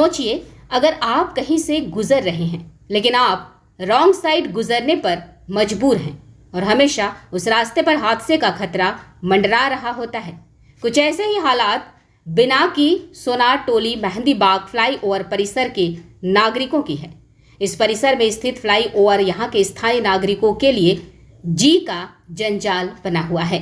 सोचिए, अगर आप कहीं से गुजर रहे हैं लेकिन आप रॉन्ग साइड गुजरने पर मजबूर हैं और हमेशा उस रास्ते पर हादसे का खतरा मंडरा रहा होता है। कुछ ऐसे ही हालात बिना की सोनार टोली मेहंदी बाग फ्लाईओवर परिसर के नागरिकों की है। इस परिसर में स्थित फ्लाईओवर यहाँ के स्थानीय नागरिकों के लिए जी का जंजाल बना हुआ है।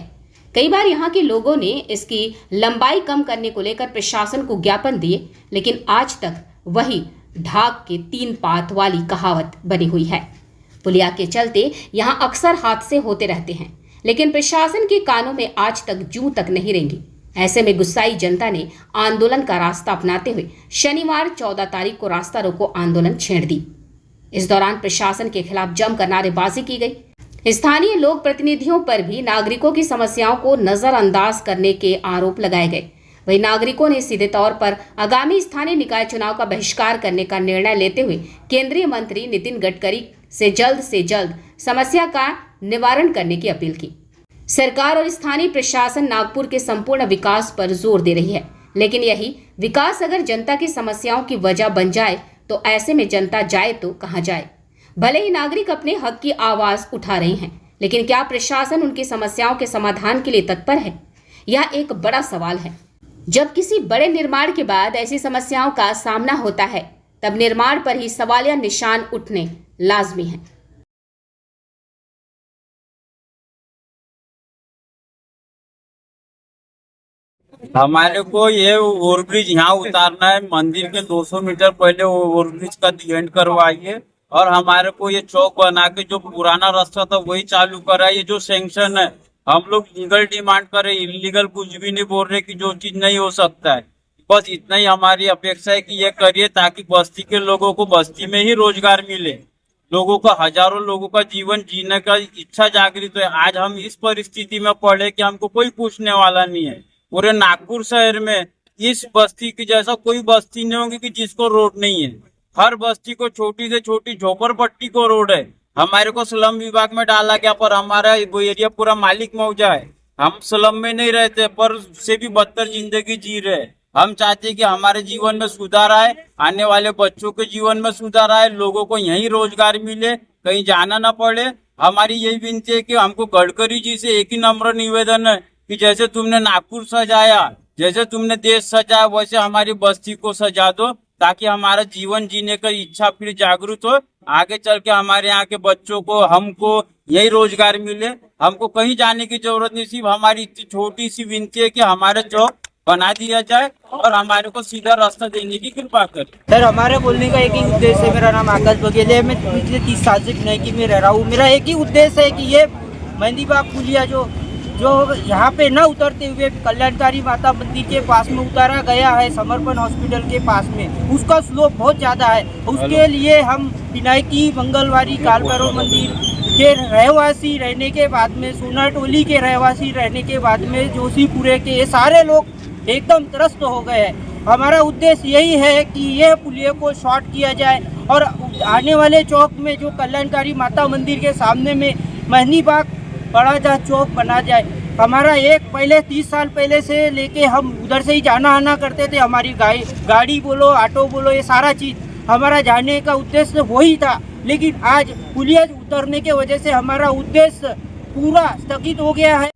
कई बार यहाँ के लोगों ने इसकी लंबाई कम करने को लेकर प्रशासन को ज्ञापन दिए, लेकिन आज तक वही ढाक के 3 पात वाली कहावत बनी हुई है। पुलिया के चलते यहाँ अक्सर हादसे होते रहते हैं, लेकिन प्रशासन के कानों में आज तक जूं तक नहीं रेंगी। ऐसे में गुस्साई जनता ने आंदोलन का रास्ता अपनाते हुए शनिवार 14 तारीख को रास्ता रोको आंदोलन छेड़ दी। इस दौरान प्रशासन के खिलाफ जमकर नारेबाजी की गई। स्थानीय लोक प्रतिनिधियों पर भी नागरिकों की समस्याओं को नजरअंदाज करने के आरोप लगाए गए। वहीं नागरिकों ने सीधे तौर पर आगामी स्थानीय निकाय चुनाव का बहिष्कार करने का निर्णय लेते हुए केंद्रीय मंत्री नितिन गडकरी से जल्द समस्या का निवारण करने की अपील की। सरकार और स्थानीय प्रशासन नागपुर के संपूर्ण विकास पर जोर दे रही है, लेकिन यही विकास अगर जनता की समस्याओं की वजह बन जाए तो ऐसे में जनता जाए तो कहां जाए। भले ही नागरिक अपने हक की आवाज उठा रहे हैं, लेकिन क्या प्रशासन उनकी समस्याओं के समाधान के लिए तत्पर है? यह एक बड़ा सवाल है। जब किसी बड़े निर्माण के बाद ऐसी समस्याओं का सामना होता है, तब निर्माण पर ही सवालिया निशान उठने लाजमी है। हमारे को ये ओवरब्रिज यहाँ उतारना है। मंदिर के 200 मीटर पहले ओवरब्रिज का एंड करवाइए और हमारे को ये चौक बना के जो पुराना रास्ता था वही चालू कराइए। जो सैंक्शन है, हम लोग लीगल डिमांड करें, इलीगल कुछ भी नहीं बोल रहे कि जो चीज नहीं हो सकता है। बस इतना ही हमारी अपेक्षा है कि ये करिए ताकि बस्ती के लोगों को बस्ती में ही रोजगार मिले। लोगों का, हजारों लोगों का जीवन जीने का इच्छा जागृत है। आज हम इस परिस्थिति में पड़े कि हमको कोई पूछने वाला नहीं है। पूरे नागपुर शहर में इस बस्ती की जैसा कोई बस्ती नहीं होगी कि जिसको रोड नहीं है। हर बस्ती को छोटी से छोटी झोपड़पट्टी को रोड है। हमारे को स्लम विभाग में डाला गया, पर हमारा वो एरिया पूरा मालिक मौजा है। हम स्लम में नहीं रहते, पर उससे भी बदतर जिंदगी जी रहे। हम चाहते हैं कि हमारे जीवन में सुधार आए, आने वाले बच्चों के जीवन में सुधार आए, लोगों को यहीं रोजगार मिले, कहीं जाना ना पड़े। हमारी यही विनती है कि हमको गडकरी जी से एक ही नम्र निवेदन है कि जैसे तुमने नागपुर सजाया, जैसे तुमने देश सजाया, वैसे हमारी बस्ती को सजा दो ताकि हमारा जीवन जीने का इच्छा फिर जागृत हो। आगे चल के हमारे यहाँ के बच्चों को, हमको यही रोजगार मिले। हमको कहीं जाने की जरूरत नहीं। सिर्फ हमारी इतनी छोटी सी विनती है कि हमारे चौक बना दिया जाए और हमारे को सीधा रास्ता देने की कृपा करें। सर, हमारे बोलने का एक ही उद्देश्य है। मेरा नाम आकाश बघेल है। मैं पिछले 30 साल से नैकी में रह रहा हूँ। मेरा एक ही उद्देश्य है कि ये मेहंदी बाग पुलिया जो यहाँ पे न उतरते हुए कल्याणकारी माता मंदिर के पास में उतारा गया है, समर्पण हॉस्पिटल के पास में, उसका स्लोप बहुत ज़्यादा है। उसके लिए हम विनायकी, मंगलवारी, कालभैरव मंदिर के रहवासी रहने के बाद में, सोनार टोली के रहवासी रहने के बाद में, जोशीपुरे के, ये सारे लोग एकदम त्रस्त हो गए हैं। हमारा उद्देश्य यही है कि यह पुलिया को शॉर्ट किया जाए और आने वाले चौक में जो कल्याणकारी माता मंदिर के सामने में मेहंदी बाग बड़ा जा चौक बना जाए। हमारा पहले 30 साल पहले से लेके हम उधर से ही जाना आना करते थे। हमारी गाड़ी बोलो, ऑटो बोलो, ये सारा चीज़ हमारा जाने का उद्देश्य वही था। लेकिन आज पुलिया उतरने के वजह से हमारा उद्देश्य पूरा स्थगित हो गया है।